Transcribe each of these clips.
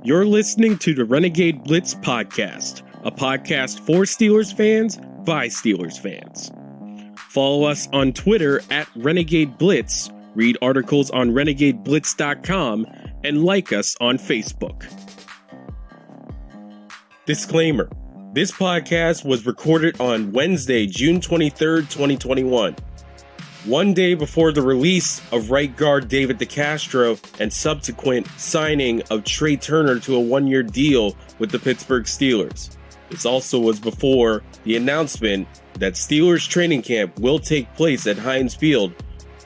You're listening to the Renegade Blitz podcast, a podcast for Steelers fans by Steelers fans. Follow us on Twitter at Renegade Blitz, read articles on renegadeblitz.com, and like us on Facebook. Disclaimer: this podcast was recorded on Wednesday, June 23rd, 2021. One day before the release of right guard David DeCastro and subsequent signing of Trey Turner to a one-year deal with the Pittsburgh Steelers. This also was before the announcement that Steelers training camp will take place at Heinz Field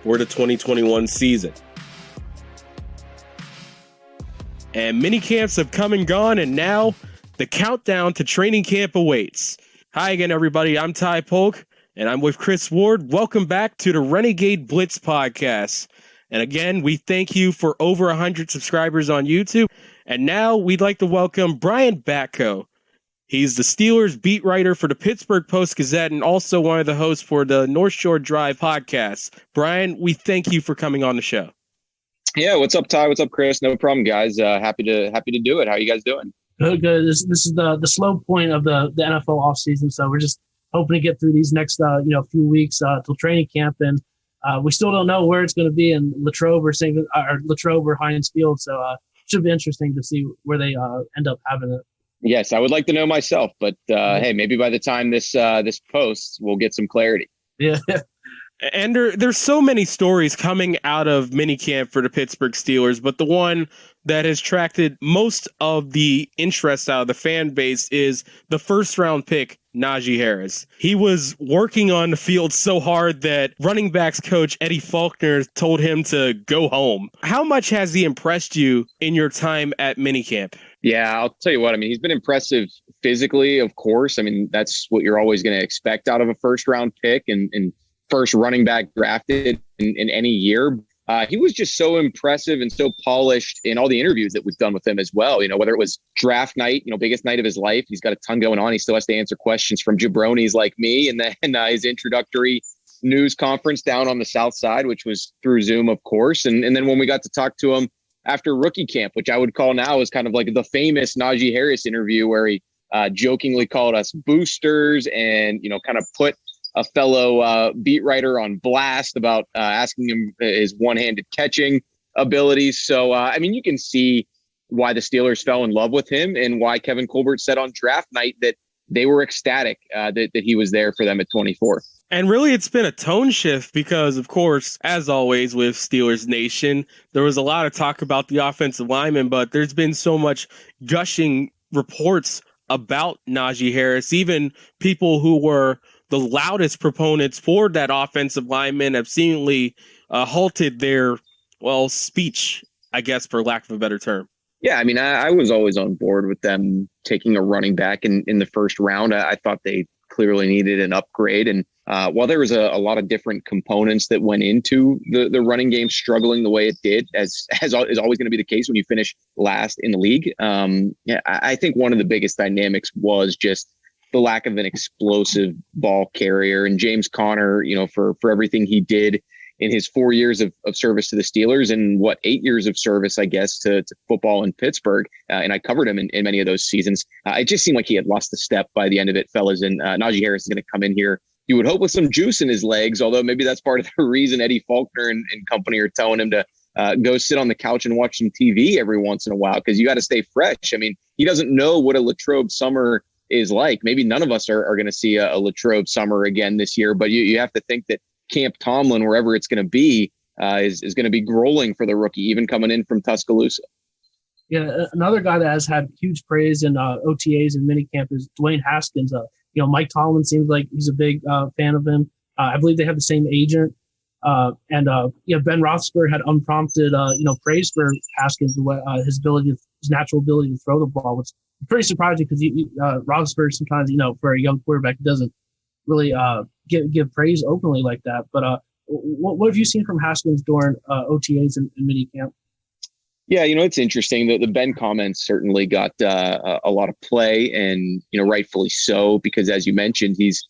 for the 2021 season. And minicamps have come and gone, and now the countdown to training camp awaits. Hi again, everybody. I'm Ty Polk. And I'm with Chris Ward. Welcome back to the Renegade Blitz podcast. And again, we thank you for over 100 subscribers on YouTube. And now we'd like to welcome Brian Batko. He's the Steelers beat writer for the Pittsburgh Post-Gazette and also one of the hosts for the North Shore Drive podcast. Brian, we thank you for coming on the show. Yeah, what's up, Ty? What's up, Chris? No problem, guys. Happy to do it. How are you guys doing? Good. This is the slow point of the NFL offseason, so we're just hoping to get through these next few weeks till training camp, and we still don't know where it's going to be in Latrobe or Heinz Field. So it should be interesting to see where they end up having it. Yes, I would like to know myself, but hey, maybe by the time this posts, we'll get some clarity. Yeah. And there's so many stories coming out of minicamp for the Pittsburgh Steelers, but the one that has attracted most of the interest out of the fan base is the first round pick, Najee Harris. He was working on the field so hard that running backs coach Eddie Faulkner told him to go home. How much has he impressed you in your time at minicamp? Yeah, I'll tell you what. I mean, he's been impressive physically, of course. I mean, that's what you're always going to expect out of a first round pick and first running back drafted in any year. He was just so impressive and so polished in all the interviews that we've done with him as well. You know, whether it was draft night, biggest night of his life, he's got a ton going on. He still has to answer questions from jabronis like me. And then his introductory news conference down on the South Side, which was through Zoom, of course. And then when we got to talk to him after rookie camp, which I would call now is kind of like the famous Najee Harris interview where he jokingly called us boosters and, kind of put a fellow beat writer on blast about asking him his one-handed catching abilities. So, you can see why the Steelers fell in love with him and why Kevin Colbert said on draft night that they were ecstatic that he was there for them at 24. And really, it's been a tone shift because, of course, as always with Steelers Nation, there was a lot of talk about the offensive lineman, but there's been so much gushing reports about Najee Harris. Even people who were the loudest proponents for that offensive lineman have seemingly halted their, speech, I guess, for lack of a better term. Yeah, I was always on board with them taking a running back in the first round. I thought they clearly needed an upgrade. And while there was a lot of different components that went into the running game struggling the way it did, as is always going to be the case when you finish last in the league, I think one of the biggest dynamics was just the lack of an explosive ball carrier. And James Conner, for everything he did in his 4 years of service to the Steelers and 8 years of service, I guess, to football in Pittsburgh. And I covered him in many of those seasons. It just seemed like he had lost the step by the end of it, fellas. And Najee Harris is going to come in here, you would hope, with some juice in his legs, although maybe that's part of the reason Eddie Faulkner and company are telling him to go sit on the couch and watch some TV every once in a while, because you got to stay fresh. He doesn't know what a Latrobe summer is like. Maybe none of us are going to see a Latrobe summer again this year, but you have to think that Camp Tomlin, wherever it's going to be, is going to be grueling for the rookie, even coming in from Tuscaloosa. Yeah, another guy that has had huge praise in OTAs and minicamp is Dwayne Haskins. Mike Tomlin seems like he's a big fan of him. I believe they have the same agent. Ben Roethlisberger had unprompted, praise for Haskins, his natural ability to throw the ball, which is pretty surprising because Roethlisberger sometimes, for a young quarterback, doesn't really give praise openly like that. But what have you seen from Haskins during OTAs and minicamp? Yeah, it's interesting that the Ben comments certainly got a lot of play, and rightfully so, because as you mentioned, he's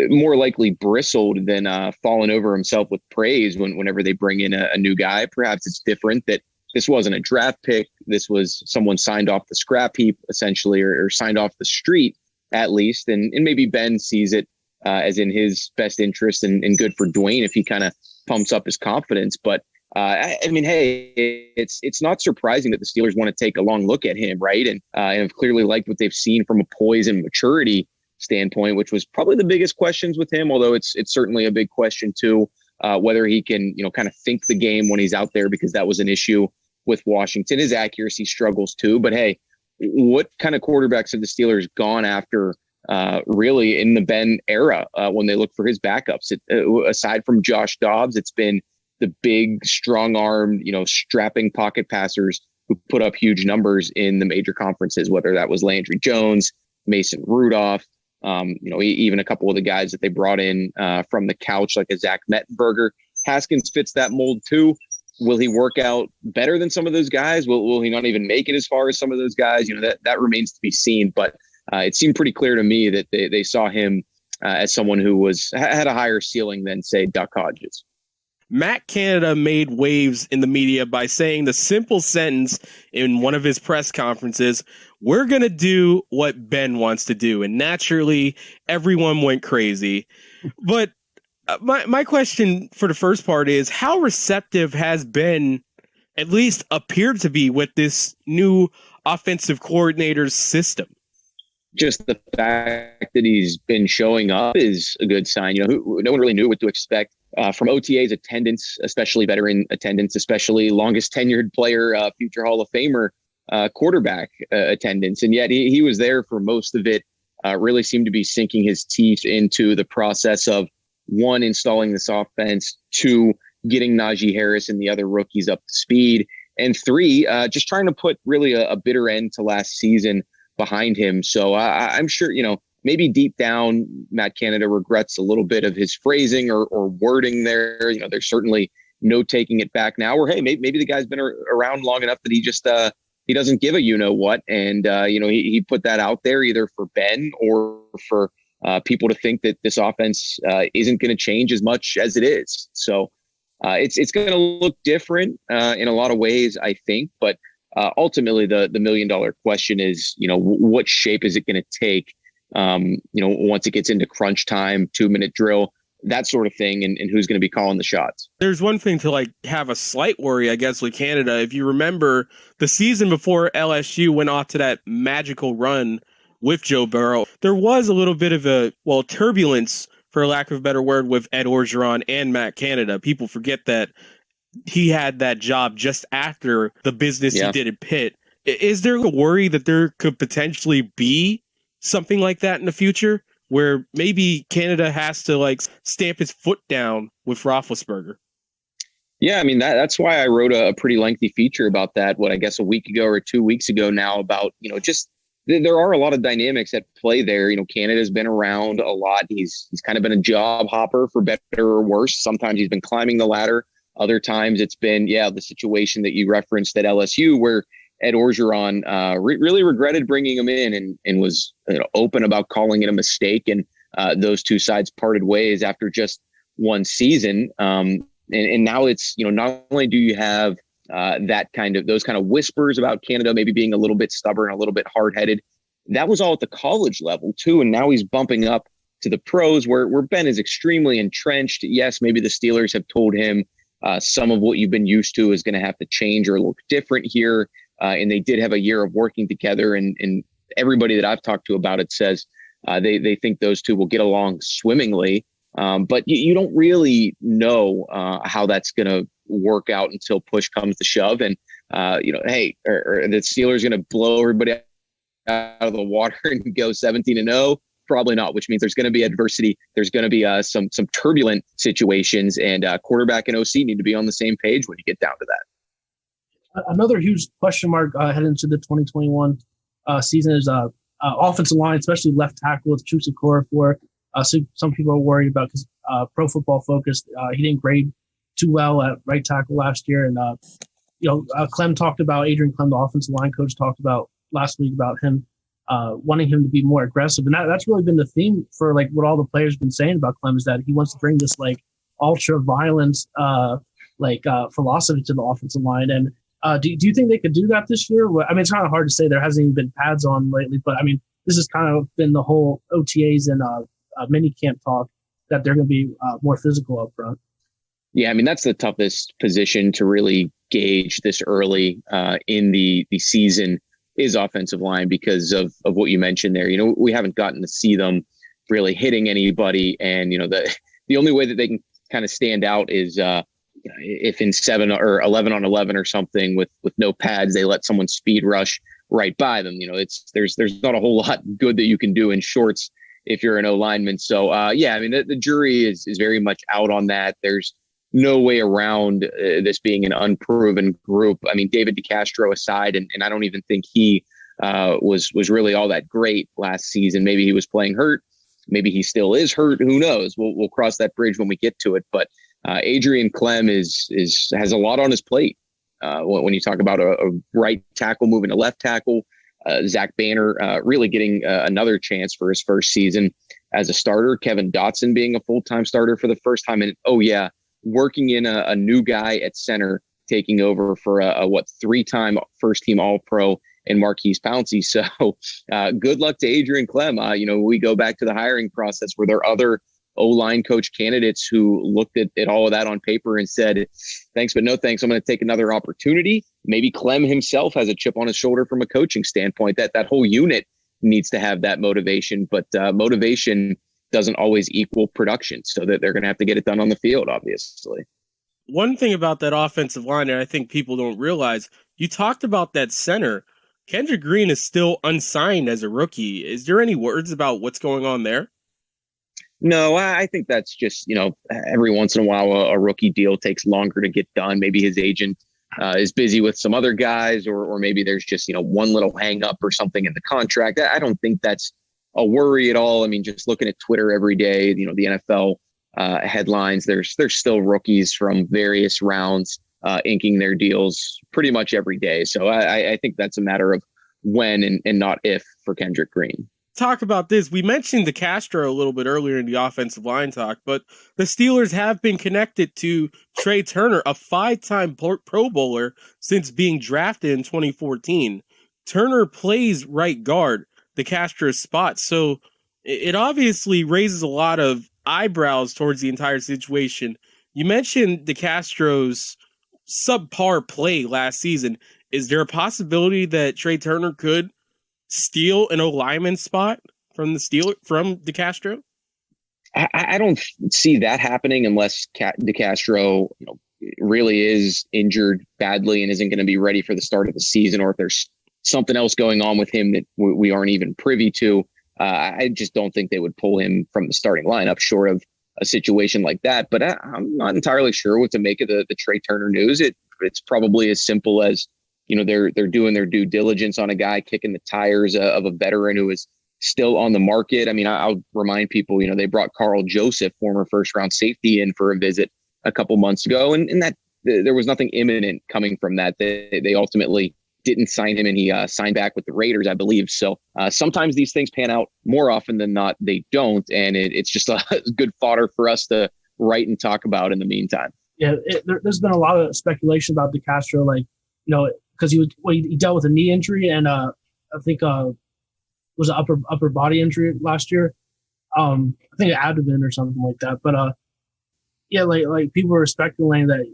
more likely bristled than fallen over himself with praise whenever they bring in a new guy. Perhaps it's different that this wasn't a draft pick. This was someone signed off the scrap heap, essentially, or signed off the street, at least. And maybe Ben sees it as in his best interest and good for Dwayne if he kind of pumps up his confidence. But I mean, hey, it's not surprising that the Steelers want to take a long look at him, right? And have clearly liked what they've seen from a poise and maturity standpoint, which was probably the biggest questions with him, although it's certainly a big question too, whether he can, kind of think the game when he's out there, because that was an issue with Washington. His accuracy struggles too. But hey, what kind of quarterbacks have the Steelers gone after really in the Ben era when they look for his backups? Aside from Josh Dobbs, it's been the big, strong-armed, strapping pocket passers who put up huge numbers in the major conferences, whether that was Landry Jones, Mason Rudolph, even a couple of the guys that they brought in from the couch, like a Zach Mettenberger. Haskins fits that mold too. Will he work out better than some of those guys? Will he not even make it as far as some of those guys? That remains to be seen. But it seemed pretty clear to me that they saw him as someone who had a higher ceiling than, say, Duck Hodges. Matt Canada made waves in the media by saying the simple sentence in one of his press conferences, "We're going to do what Ben wants to do." And naturally, everyone went crazy. But my question for the first part is, how receptive has Ben at least appeared to be with this new offensive coordinator's system? Just the fact that he's been showing up is a good sign. No one really knew what to expect from OTA's attendance, especially veteran attendance, especially longest tenured player, future Hall of Famer quarterback attendance. And yet he was there for most of it, really seemed to be sinking his teeth into the process of, one, installing this offense, two, getting Najee Harris and the other rookies up to speed, and three, just trying to put really a bitter end to last season behind him. So I'm sure, maybe deep down, Matt Canada regrets a little bit of his phrasing or wording there. There's certainly no taking it back now, or, hey, maybe the guy's been around long enough that he just, he doesn't give a what. And, he put that out there either for Ben or for people to think that this offense isn't going to change as much as it is. So it's going to look different in a lot of ways, I think. But ultimately, the $1 million question is, what shape is it going to take, once it gets into crunch time, 2-minute drill, that sort of thing, and who's going to be calling the shots. There's one thing to have a slight worry, I guess, with Canada. If you remember the season before LSU went off to that magical run with Joe Burrow, there was a little bit of turbulence, for lack of a better word, with Ed Orgeron and Matt Canada. People forget that he had that job just after the business he did at Pitt. Is there a worry that there could potentially be something like that in the future, where maybe Canada has to stamp his foot down with Roethlisberger? Yeah, I mean, that's why I wrote a pretty lengthy feature about that, I guess a week ago or 2 weeks ago now, about, just there are a lot of dynamics at play there. Canada's been around a lot. He's kind of been a job hopper, for better or worse. Sometimes he's been climbing the ladder. Other times it's been, the situation that you referenced at LSU, where Ed Orgeron really regretted bringing him in and was open about calling it a mistake. And those two sides parted ways after just one season. And now it's, not only do you have those kind of whispers about Canada maybe being a little bit stubborn, a little bit hard-headed. That was all at the college level too. And now he's bumping up to the pros where Ben is extremely entrenched. Yes, maybe the Steelers have told him some of what you've been used to is going to have to change or look different here. And they did have a year of working together, and everybody that I've talked to about it says they think those two will get along swimmingly. But you don't really know how that's going to work out until push comes to shove. And, hey, are the Steelers going to blow everybody out of the water and go 17-0? Probably not, which means there's going to be adversity. There's going to be some turbulent situations, and quarterback and OC need to be on the same page when you get down to that. Another huge question mark heading into the 2021 season is offensive line, especially left tackle with Chusa Okorafor. So some people are worried about, because Pro Football Focus, he didn't grade too well at right tackle last year. And, Clem talked about, Adrian Clem, the offensive line coach, talked about last week about him wanting him to be more aggressive. And that's really been the theme for what all the players have been saying about Clem, is that he wants to bring this ultra violence philosophy to the offensive line. And Do you think they could do that this year? I mean, it's kind of hard to say. There hasn't even been pads on lately, but I mean, this has kind of been the whole OTAs and mini camp talk that they're going to be more physical up front. Yeah, I mean, that's the toughest position to really gauge this early in the season is offensive line because of what you mentioned there. We haven't gotten to see them really hitting anybody. And, the only way that they can kind of stand out is if in 7 or 11 on 11 or something with no pads, they let someone speed rush right by them. There's not a whole lot good that you can do in shorts if you're an O lineman. So, I mean, the jury is very much out on that. There's no way around this being an unproven group. I mean, David DeCastro aside, and I don't even think he was really all that great last season. Maybe he was playing hurt. Maybe he still is hurt. Who knows? We'll cross that bridge when we get to it. But Adrian Clem has a lot on his plate. When you talk about a right tackle moving to left tackle, Zach Banner really getting another chance for his first season as a starter. Kevin Dotson being a full-time starter for the first time. And working in a new guy at center, taking over for a 3-time first-team All-Pro and Marquise Pouncey. So good luck to Adrian Clem. We go back to the hiring process where there are other O-line coach candidates who looked at all of that on paper and said, thanks, but no thanks. I'm going to take another opportunity. Maybe Clem himself has a chip on his shoulder from a coaching standpoint. That whole unit needs to have that motivation, but motivation doesn't always equal production, so that they're going to have to get it done on the field, obviously. One thing about that offensive line, and I think people don't realize, you talked about that center. Kendrick Green is still unsigned as a rookie. Is there any words about what's going on there? No, I think that's just, every once in a while a rookie deal takes longer to get done. Maybe his agent is busy with some other guys, or maybe there's just, one little hang up or something in the contract. I don't think that's a worry at all. I mean, just looking at Twitter every day, the NFL headlines, there's still rookies from various rounds inking their deals pretty much every day. So I think that's a matter of when and not if for Kendrick Green. Talk about this. We mentioned DeCastro a little bit earlier in the offensive line talk, but the Steelers have been connected to Trey Turner, a 5-time Pro Bowler since being drafted in 2014. Turner plays right guard, DeCastro's spot. So it obviously raises a lot of eyebrows towards the entire situation. You mentioned DeCastro's subpar play last season. Is there a possibility that Trey Turner could steal an O-lineman spot from DeCastro? I don't see that happening unless DeCastro really is injured badly and isn't going to be ready for the start of the season, or if there's something else going on with him that we aren't even privy to. I just don't think they would pull him from the starting lineup short of a situation like that. But I'm not entirely sure what to make of the Trey Turner news. It's probably as simple as, they're doing their due diligence on a guy kicking the tires of a veteran who is still on the market. I mean, I'll remind people, they brought Carl Joseph, former first-round safety, in for a visit a couple months ago, and that there was nothing imminent coming from that. They ultimately didn't sign him, and he signed back with the Raiders, I believe. So sometimes these things pan out. More often than not, they don't, and it's just a good fodder for us to write and talk about in the meantime. Yeah, there's been a lot of speculation about DeCastro, because he dealt with a knee injury and I think was an upper body injury last year. I think an abdomen or something like that. But like people were speculating that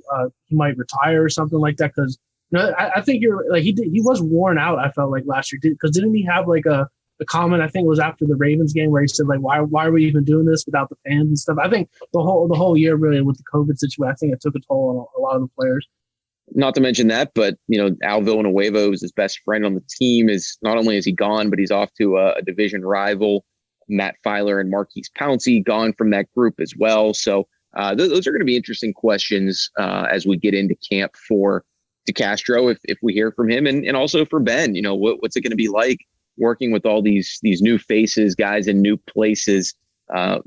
he might retire or something like that, because I think he was worn out. I felt like last year, because didn't he have like a comment? I think it was after the Ravens game where he said why are we even doing this without the fans and stuff. I think the whole year really with the COVID situation, I think it took a toll on a lot of the players. Not to mention that, but Al Villanueva, who's his best friend on the team, is not only is he gone, but he's off to a division rival. Matt Filer and Marquise Pouncey gone from that group as well. So those are going to be interesting questions as we get into camp for DeCastro, if we hear from him, and also for Ben. What's it going to be like working with all these new faces, guys in new places, a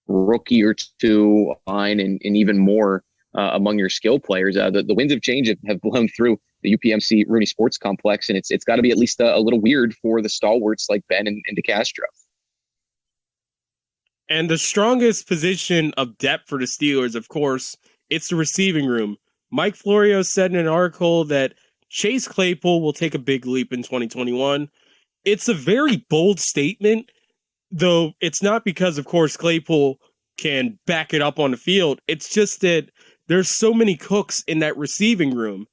rookie or two line, and even more among your skill players. The winds of change have blown through the UPMC Rooney Sports Complex, and it's got to be at least a little weird for the stalwarts like Ben and DeCastro. And the strongest position of depth for the Steelers, of course, it's the receiving room. Mike Florio said in an article that Chase Claypool will take a big leap in 2021. It's a very bold statement, though it's not because, of course, Claypool can back it up on the field. It's just that there's so many cooks in that receiving room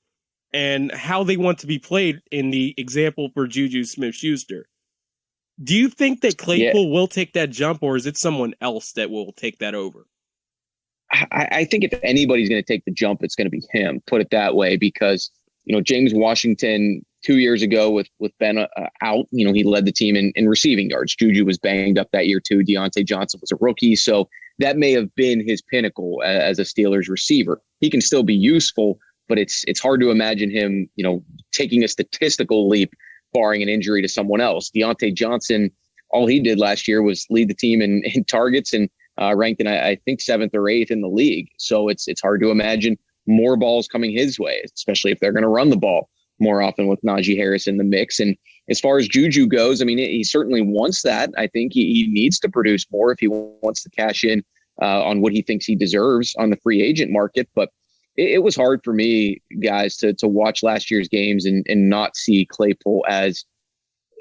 and how they want to be played in the example for Juju Smith-Schuster. Do you think that Claypool will take that jump, or is it someone else that will take that over? I think if anybody's going to take the jump, it's going to be him, put it that way, because, James Washington 2 years ago with Ben out, he led the team in receiving yards. Juju was banged up that year too. Deontay Johnson was a rookie. So that may have been his pinnacle as a Steelers receiver. He can still be useful, but it's hard to imagine him, taking a statistical leap, barring an injury to someone else. Deontay Johnson, all he did last year was lead the team in targets and ranked in, I think, 7th or 8th in the league. So it's hard to imagine more balls coming his way, especially if they're going to run the ball more often with Najee Harris in the mix. And as far as Juju goes, I mean, he certainly wants that. I think he needs to produce more if he wants to cash in on what he thinks he deserves on the free agent market. But it was hard for me, guys, to watch last year's games and not see Claypool as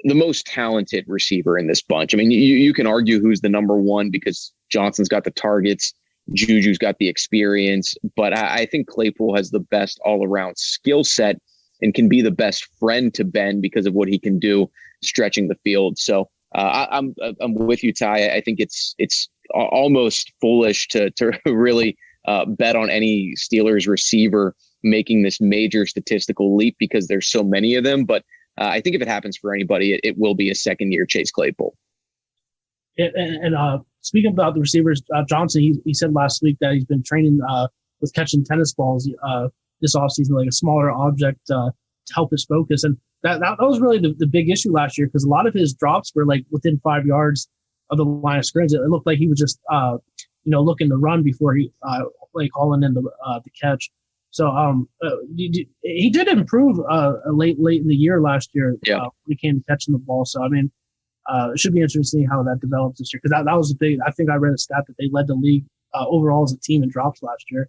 the most talented receiver in this bunch. I mean, you can argue who's the number one because Johnson's got the targets, Juju's got the experience, but I think Claypool has the best all-around skill set and can be the best friend to Ben because of what he can do stretching the field. So I'm with you, Ty. I think it's almost foolish to really bet on any Steelers receiver making this major statistical leap because there's so many of them. But I think if it happens for anybody, it will be a second-year Chase Claypool. And speaking about the receivers, Johnson, he said last week that he's been training with catching tennis balls this offseason, like a smaller object to help his focus. And that was really the big issue last year because a lot of his drops were like within 5 yards of the line of scrimmage. It looked like he was just, looking to run before he hauling in the catch. So he did improve late in the year last year when he came to catching the ball. So, I mean, it should be interesting to see how that develops this year because that was a big. I think I read a stat that they led the league overall as a team in drops last year.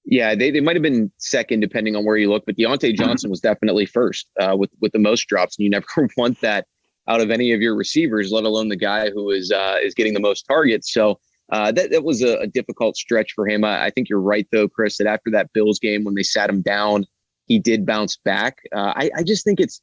Yeah, they might have been second depending on where you look, but Deontay Johnson was definitely first with the most drops, and you never want that out of any of your receivers, let alone the guy who is getting the most targets. So that was a difficult stretch for him. I think you're right though, Chris, that after that Bills game when they sat him down, he did bounce back. I just think it's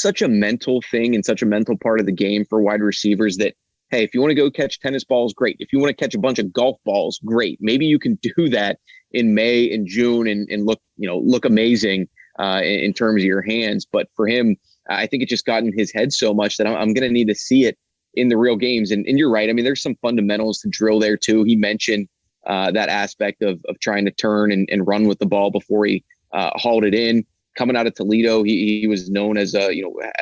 such a mental thing and such a mental part of the game for wide receivers that, hey, if you want to go catch tennis balls, great. If you want to catch a bunch of golf balls, great. Maybe you can do that in May and June and look amazing in terms of your hands. But for him, I think it just got in his head so much that I'm going to need to see it in the real games. And you're right. I mean, there's some fundamentals to drill there too. He mentioned that aspect of trying to turn and run with the ball before he hauled it in. Coming out of Toledo, he was known as a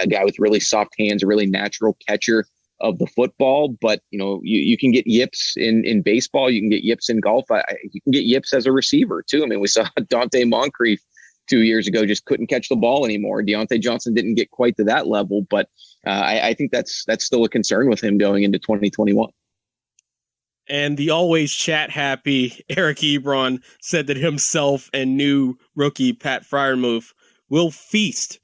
guy with really soft hands, a really natural catcher of the football. But you can get yips in baseball, you can get yips in golf. You can get yips as a receiver too. I mean, we saw Dante Moncrief 2 years ago just couldn't catch the ball anymore. Deontay Johnson didn't get quite to that level, but I think that's still a concern with him going into 2021. And the always chat happy Eric Ebron said that himself and new rookie Pat Freiermuth will feast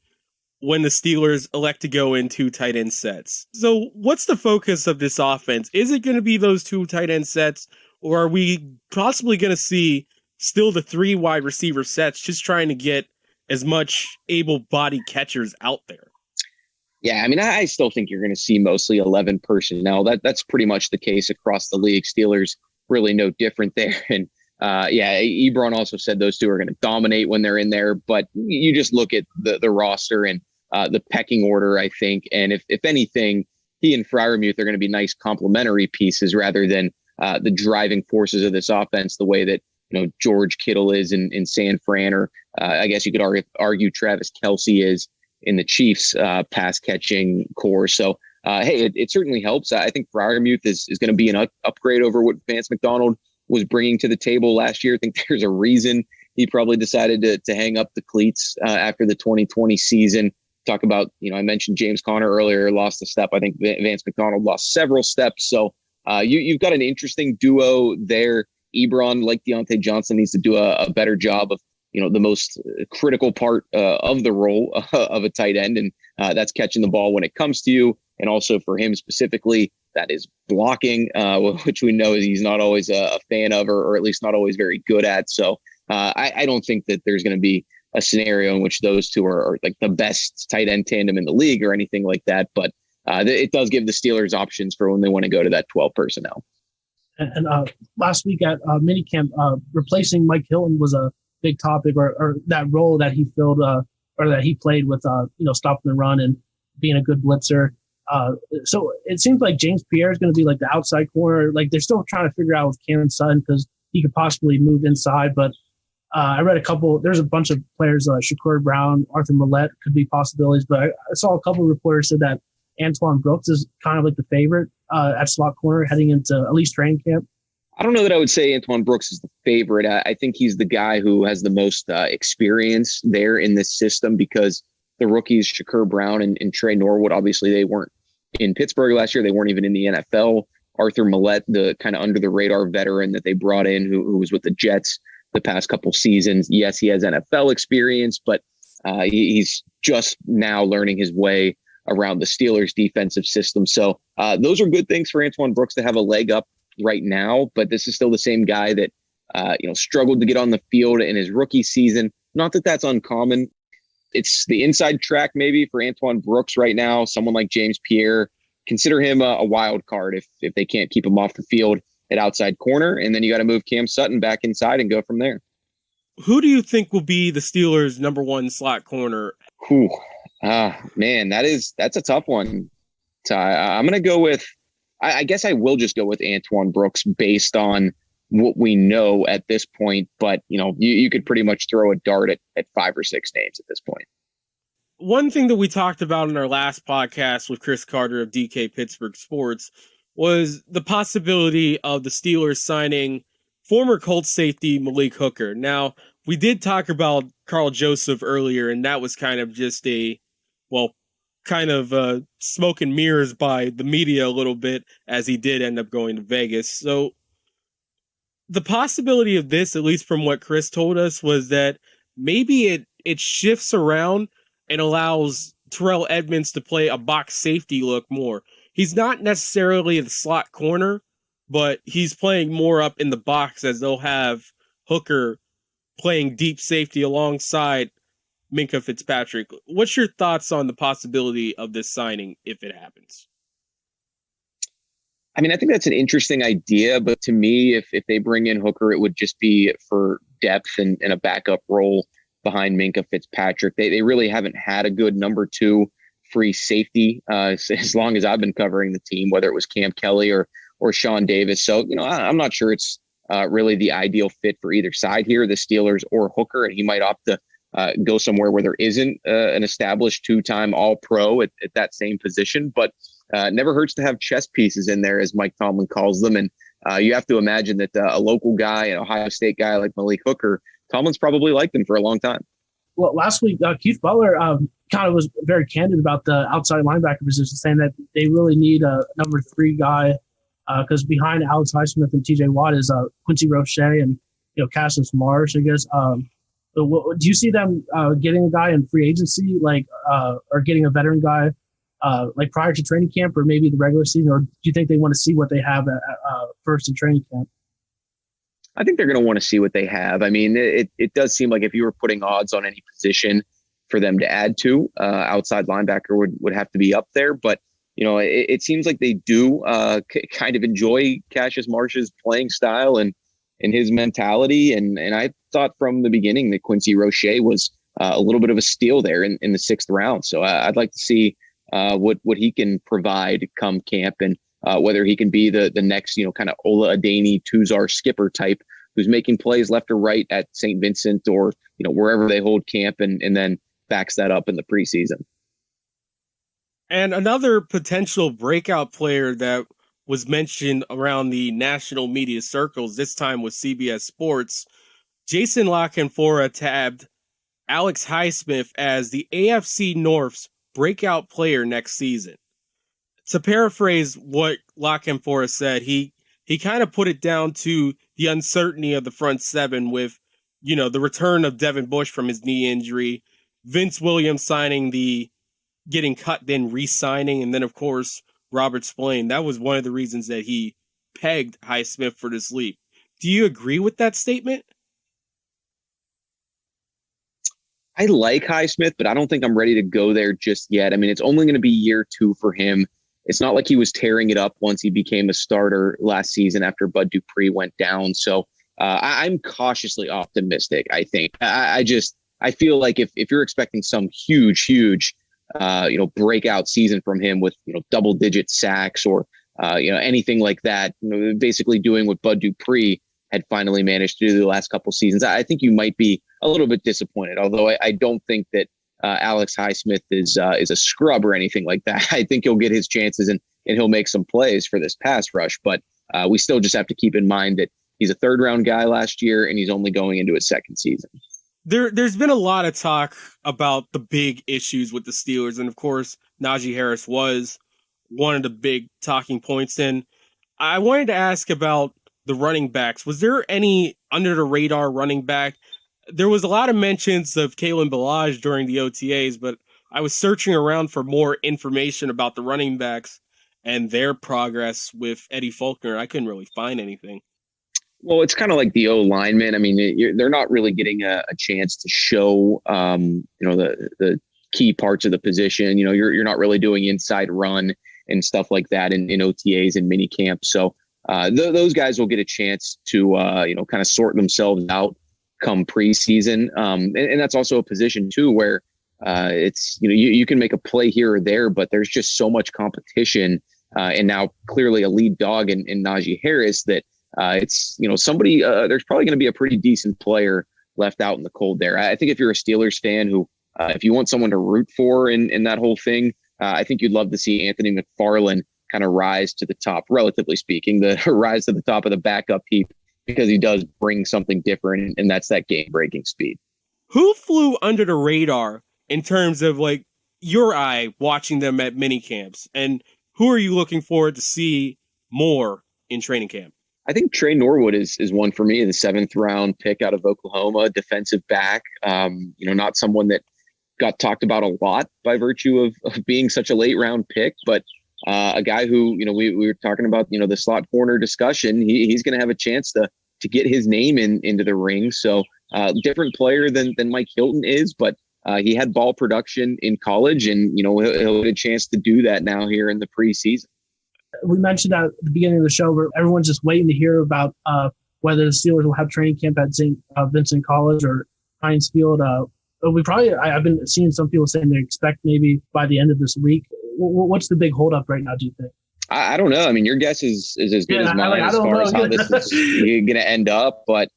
when the Steelers elect to go in 2 tight end sets. So what's the focus of this offense? Is it going to be those 2 tight end sets, or are we possibly going to see still the 3 wide receiver sets, just trying to get as much able-bodied catchers out there? Yeah, I mean, I still think you're going to see mostly 11 personnel. That's pretty much the case across the league. Steelers really no different there. And Ebron also said those 2 are going to dominate when they're in there. But you just look at the roster and the pecking order, I think. And if anything, he and Freiermuth are going to be nice complementary pieces rather than the driving forces of this offense, the way that George Kittle is in San Fran, or I guess you could argue Travis Kelce is in the Chiefs pass catching core. So, hey, it certainly helps. I think Freiermuth is going to be an upgrade over what Vance McDonald was bringing to the table last year. I think there's a reason he probably decided to hang up the cleats after the 2020 season. Talk about, I mentioned James Conner earlier, lost a step. I think Vance McDonald lost several steps. So you've got an interesting duo there. Ebron, like Deontay Johnson, needs to do a better job of the most critical part of the role of a tight end. And that's catching the ball when it comes to you. And also for him specifically, that is blocking, which we know he's not always a fan of, or at least not always very good at. So I don't think that there's going to be a scenario in which those two are like the best tight end tandem in the league or anything like that. But it does give the Steelers options for when they want to go to that 12 personnel. And last week at minicamp, replacing Mike Hilton was a big topic, or that role that he filled, or that he played with, stopping the run and being a good blitzer. So it seems like James Pierre is going to be like the outside corner. Like they're still trying to figure out with Campin Sutton because he could possibly move inside. But I read there's a bunch of players, Shakur Brown, Arthur Millette could be possibilities. But I saw a couple of reporters said that Antoine Brooks is kind of like the favorite at slot corner heading into at least training camp. I don't know that I would say Antoine Brooks is the favorite. I think he's the guy who has the most experience there in this system, because the rookies, Shakur Brown and Trey Norwood, obviously they weren't in Pittsburgh last year. They weren't even in the NFL. Arthur Millette, the kind of under the radar veteran that they brought in who was with the Jets the past couple seasons. Yes, he has NFL experience, but he's just now learning his way around the Steelers defensive system. So those are good things for Antoine Brooks to have a leg up right now, but this is still the same guy that, struggled to get on the field in his rookie season. Not that that's uncommon. It's the inside track maybe for Antoine Brooks right now. Someone like James Pierre, consider him a wild card if they can't keep him off the field at outside corner. And then you got to move Cam Sutton back inside and go from there. Who do you think will be the Steelers' number one slot corner? Man, that's a tough one. I'm going to go with, I guess I will just go with Antoine Brooks based on what we know at this point. But, you could pretty much throw a dart at 5 or 6 names at this point. One thing that we talked about in our last podcast with Chris Carter of DK Pittsburgh Sports was the possibility of the Steelers signing former Colts safety Malik Hooker. Now, we did talk about Carl Joseph earlier, and that was kind of just smoke and mirrors by the media a little bit, as he did end up going to Vegas. So the possibility of this, at least from what Chris told us, was that maybe it shifts around and allows Terrell Edmunds to play a box safety look more. He's not necessarily the slot corner, but he's playing more up in the box, as they'll have Hooker playing deep safety alongside Minkah Fitzpatrick. What's your thoughts on the possibility of this signing if it happens? I mean, I think that's an interesting idea, but to me, if they bring in Hooker, it would just be for depth and a backup role behind Minkah Fitzpatrick. They really haven't had a good number 2 free safety as long as I've been covering the team, whether it was Cam Kelly or Sean Davis. So, I'm not sure it's really the ideal fit for either side here, the Steelers or Hooker, and he might opt to go somewhere where there isn't an established 2-time All-Pro at that same position. But never hurts to have chess pieces in there, as Mike Tomlin calls them. And you have to imagine that a local guy, an Ohio State guy like Malik Hooker, Tomlin's probably liked him for a long time. Well, last week, Keith Butler kind of was very candid about the outside linebacker position, saying that they really need a number 3 guy because behind Alex Highsmith and TJ Watt is Quincy Roche and Cassius Marsh, I guess. Do you see them getting a guy in free agency, or getting a veteran guy prior to training camp, or maybe the regular season, or do you think they want to see what they have at first in training camp? I think they're going to want to see what they have. I mean, it does seem like if you were putting odds on any position for them to add to, outside linebacker would have to be up there. But, it seems like they do kind of enjoy Cassius Marsh's playing style and his mentality. And I thought from the beginning that Quincy Roche was a little bit of a steal there in the 6th round. So I'd like to see what he can provide come camp, and whether he can be the next, kind of Ola Adeni, Tuzar skipper type who's making plays left or right at St. Vincent or, wherever they hold camp and then backs that up in the preseason. And another potential breakout player that was mentioned around the national media circles, this time with CBS Sports, Jason LaCanfora tabbed Alex Highsmith as the AFC North's breakout player next season. To paraphrase what LaCanfora said, he kind of put it down to the uncertainty of the front seven with the return of Devin Bush from his knee injury, Vince Williams getting cut, then re-signing, and then, of course, Robert Spillane. That was one of the reasons that he pegged Highsmith for this leap. Do you agree with that statement? I like Highsmith, but I don't think I'm ready to go there just yet. I mean, it's only going to be year 2 for him. It's not like he was tearing it up once he became a starter last season after Bud Dupree went down. So I'm cautiously optimistic, I think. I feel like if you're expecting some huge, breakout season from him with, double-digit sacks or, anything like that, basically doing what Bud Dupree had finally managed to do the last couple seasons, I think you might be a little bit disappointed. Although I don't think that Alex Highsmith is a scrub or anything like that. I think he'll get his chances and he'll make some plays for this pass rush. But we still just have to keep in mind that he's a 3rd-round guy last year and he's only going into his 2nd season. There's been a lot of talk about the big issues with the Steelers, and of course, Najee Harris was one of the big talking points. And I wanted to ask about the running backs. Was there any under the radar running back? There was a lot of mentions of Kalen Ballage during the OTAs, but I was searching around for more information about the running backs and their progress with Eddie Faulkner. I couldn't really find anything. Well, it's kind of like the O linemen. I mean, they're not really getting a chance to show, the key parts of the position. You're not really doing inside run and stuff like that in OTAs and minicamp. So those guys will get a chance to, kind of sort themselves out come preseason. And that's also a position too, where it's, you can make a play here or there, but there's just so much competition. And now clearly a lead dog in Najee Harris that it's, somebody, there's probably going to be a pretty decent player left out in the cold there. I think if you're a Steelers fan who, if you want someone to root for in that whole thing, I think you'd love to see Anthony McFarland kind of rise to the top, relatively speaking, rise to the top of the backup heap, because he does bring something different, and that's that game-breaking speed. Who flew under the radar in terms of like your eye watching them at mini camps, and who are you looking forward to see more in training camp? I think Trey Norwood is one for me, the 7th-round pick out of Oklahoma, defensive back. Not someone that got talked about a lot by virtue of being such a late-round pick, but a guy who, we were talking about, the slot corner discussion. He's going to have a chance to get his name into the ring. So different player than Mike Hilton is, but he had ball production in college, and he'll get a chance to do that now here in the preseason. We mentioned at the beginning of the show where everyone's just waiting to hear about whether the Steelers will have training camp at St. Vincent College or Heinz Field. I've been seeing some people saying they expect maybe by the end of this week. What's the big holdup right now, do you think? I don't know. I mean, your guess is as good as mine as far as how this is going to end up. But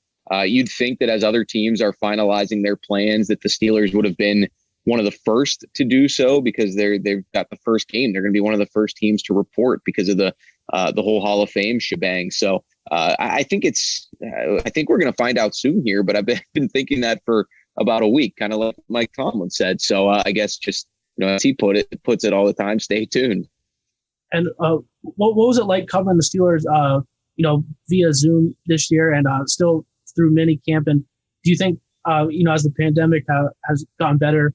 you'd think that as other teams are finalizing their plans, that the Steelers would have been one of the first to do so, because they've got the first game. They're going to be one of the first teams to report because of the whole Hall of Fame shebang. So I think we're going to find out soon here. But I've been thinking that for about a week, kind of like Mike Tomlin said. So I guess just, as he puts it all the time, stay tuned. And what was it like covering the Steelers, via Zoom this year and still through mini camp? And do you think, as the pandemic has gotten better,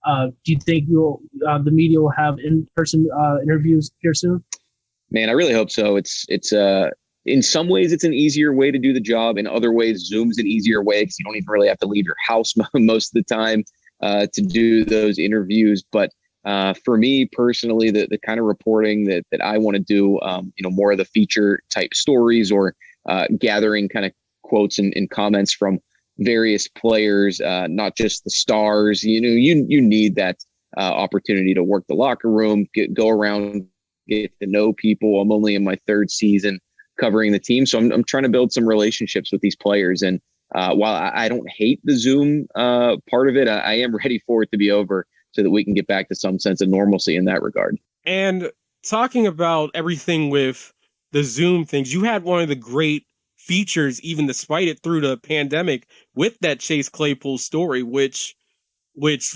do you think the media will have in-person interviews here soon? Man, I really hope so. It's in some ways it's an easier way to do the job. In other ways, Zoom's an easier way because you don't even really have to leave your house most of the time to do those interviews. But for me personally, the kind of reporting that I want to do, more of the feature type stories or gathering kind of quotes and comments from various players, not just the stars. You need that opportunity to work the locker room, go around, get to know people. I'm only in my 3rd season covering the team, so I'm trying to build some relationships with these players. And while I don't hate the Zoom part of it, I am ready for it to be over so that we can get back to some sense of normalcy in that regard. And talking about everything with the Zoom things, you had one of the great features, even despite it through the pandemic, with that Chase Claypool story, which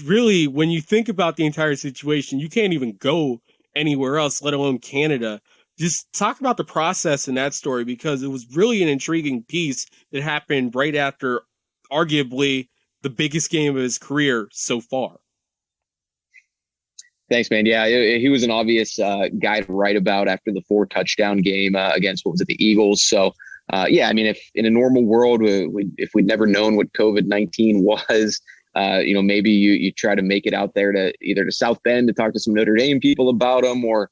really, when you think about the entire situation, you can't even go anywhere else, let alone Canada. Just talk about the process in that story, because it was really an intriguing piece that happened right after arguably the biggest game of his career so far. Thanks, man. Yeah, he was an obvious guy to write about after the 4-touchdown game against, what was it, the Eagles. So, yeah, I mean, if in a normal world, if we'd never known what COVID-19 was, maybe you try to make it out there to either to South Bend to talk to some Notre Dame people about him, or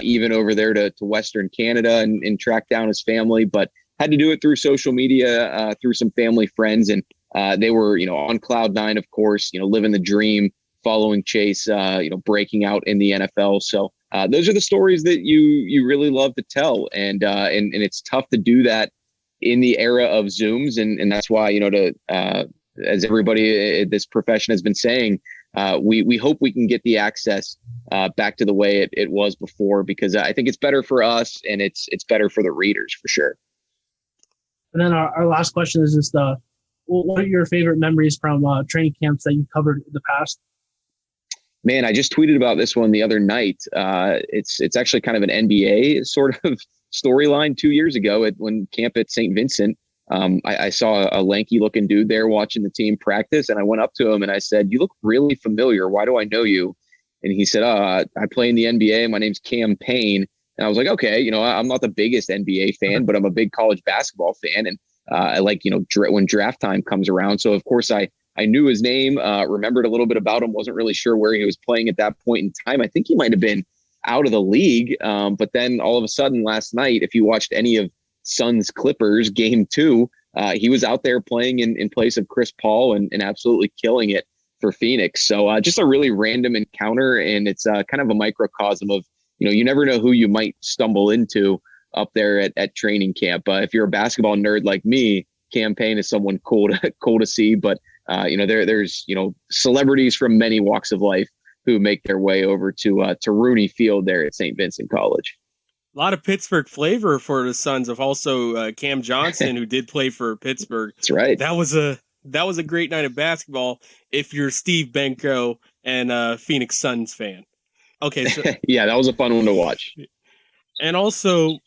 even over there to Western Canada and track down his family. But had to do it through social media, through some family friends. And they were, on cloud nine, of course, living the dream, following Chase, breaking out in the NFL. So those are the stories that you really love to tell. And it's tough to do that in the era of Zooms. And that's why, as everybody in this profession has been saying, we hope we can get the access back to the way it was before, because I think it's better for us and it's better for the readers for sure. And then our last question is just, what are your favorite memories from training camps that you covered in the past? Man, I just tweeted about this one the other night. It's actually kind of an NBA sort of storyline 2 years ago when camp at St. Vincent. I saw a lanky looking dude there watching the team practice, and I went up to him and I said, "You look really familiar. Why do I know you?" And he said, "I play in the NBA. My name's Campin." And I was like, "Okay, I'm not the biggest NBA fan, but I'm a big college basketball fan, and I like when draft time comes around." So of course I knew his name, remembered a little bit about him, wasn't really sure where he was playing at that point in time. I think he might have been out of the league. But then all of a sudden last night, if you watched any of Suns Clippers game 2, he was out there playing in place of Chris Paul and absolutely killing it for Phoenix. So just a really random encounter. And it's kind of a microcosm of, you never know who you might stumble into up there at training camp. If you're a basketball nerd like me, Campin is someone cool to see. But there's celebrities from many walks of life who make their way over to Rooney Field there at St. Vincent College. A lot of Pittsburgh flavor for the Suns, of also Cam Johnson, who did play for Pittsburgh. That's right. That was a great night of basketball if you're Steve Benko and Phoenix Suns fan. Okay, so yeah, that was a fun one to watch. And also,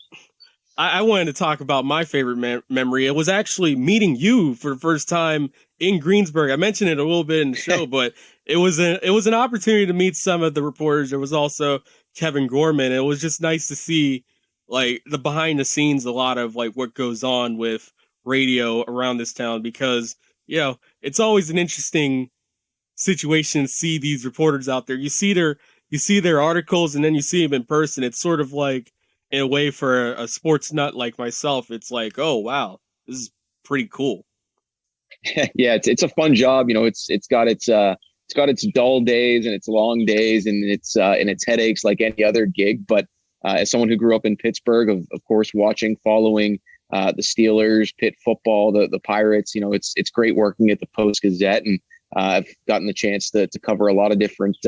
I wanted to talk about my favorite memory. It was actually meeting you for the first time in Greensburg. I mentioned it a little bit in the show, but it was an opportunity to meet some of the reporters. There was also Kevin Gorman. It was just nice to see like the behind the scenes, a lot of like what goes on with radio around this town, because it's always an interesting situation to see these reporters out there. You see their articles, and then you see them in person. It's sort of like, in a way, for a sports nut like myself, it's like, oh wow, this is pretty cool. Yeah, it's a fun job. It's got its dull days and its long days and its headaches like any other gig. But as someone who grew up in Pittsburgh, of course, following the Steelers, Pitt football, the Pirates, it's great working at the Post-Gazette, and I've gotten the chance to cover a lot of different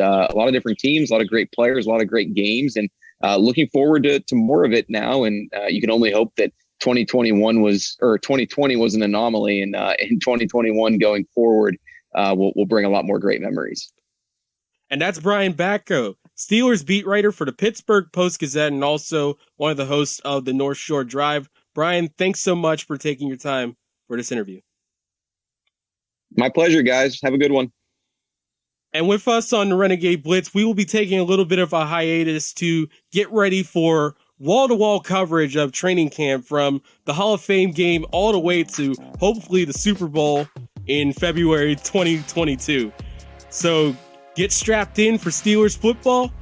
teams, a lot of great players, a lot of great games, and looking forward to more of it now. And you can only hope that 2020 was an anomaly, and in 2021 going forward, we'll bring a lot more great memories. And that's Brian Batko, Steelers beat writer for the Pittsburgh Post-Gazette and also one of the hosts of the North Shore Drive. Brian, thanks so much for taking your time for this interview. My pleasure, guys. Have a good one. And with us on the Renegade Blitz, we will be taking a little bit of a hiatus to get ready for wall-to-wall coverage of training camp, from the Hall of Fame game all the way to hopefully the Super Bowl in February 2022. So get strapped in for Steelers football,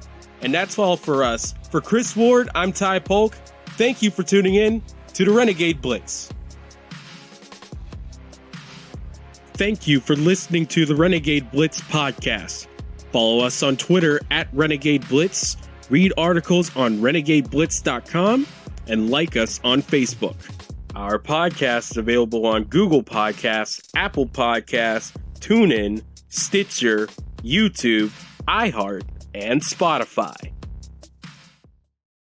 and that's all for us. For Chris Ward, I'm Ty Polk. Thank you for tuning in to the Renegade Blitz. Thank you for listening to the Renegade Blitz podcast. Follow us on Twitter at Renegade Blitz, read articles on renegadeblitz.com, and like us on Facebook. Our podcast is available on Google Podcasts, Apple Podcasts, TuneIn, Stitcher, YouTube, iHeart, and Spotify.